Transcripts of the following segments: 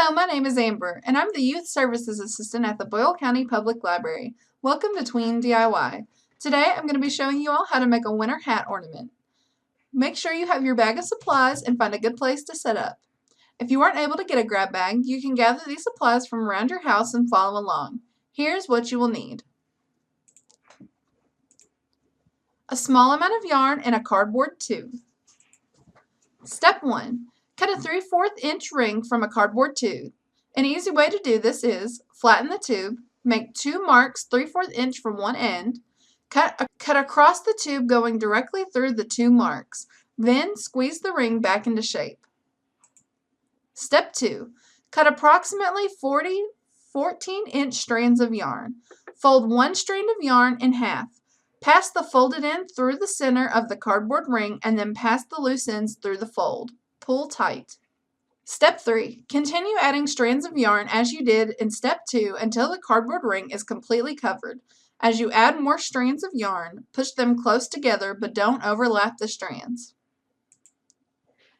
Hello, my name is Amber, and I'm the Youth Services Assistant at the Boyle County Public Library. Welcome to Tween DIY. Today I'm going to be showing you all how to make a winter hat ornament. Make sure you have your bag of supplies and find a good place to set up. If you aren't able to get a grab bag, you can gather these supplies from around your house and follow along. Here's what you will need. A small amount of yarn and a cardboard tube. Step 1. Cut a 3/4 inch ring from a cardboard tube. An easy way to do this is flatten the tube, make 2 marks 3/4 inch from one end, cut across the tube going directly through the 2 marks, then squeeze the ring back into shape. Step 2. Cut approximately 14-inch strands of yarn. Fold one strand of yarn in half. Pass the folded end through the center of the cardboard ring and then pass the loose ends through the fold. Pull tight. Step 3. Continue adding strands of yarn as you did in Step 2 until the cardboard ring is completely covered. As you add more strands of yarn, push them close together but don't overlap the strands.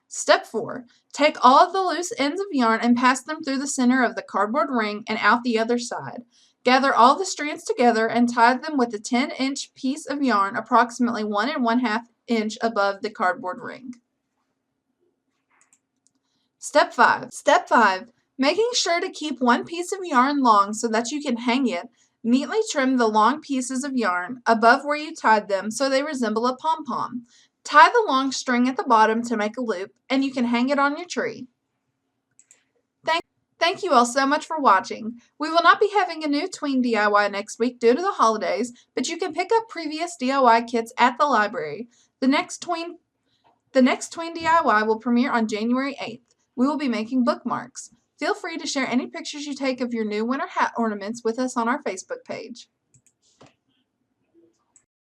Step 4. Take all of the loose ends of yarn and pass them through the center of the cardboard ring and out the other side. Gather all the strands together and tie them with a 10-inch piece of yarn approximately 1 1/2 inch above the cardboard ring. Step 5. Making sure to keep one piece of yarn long so that you can hang it, neatly trim the long pieces of yarn above where you tied them so they resemble a pom-pom. Tie the long string at the bottom to make a loop, and you can hang it on your tree. Thank you all so much for watching. We will not be having a new Tween DIY next week due to the holidays, but you can pick up previous DIY kits at the library. The next Tween DIY will premiere on January 8th. We will be making bookmarks. Feel free to share any pictures you take of your new winter hat ornaments with us on our Facebook page.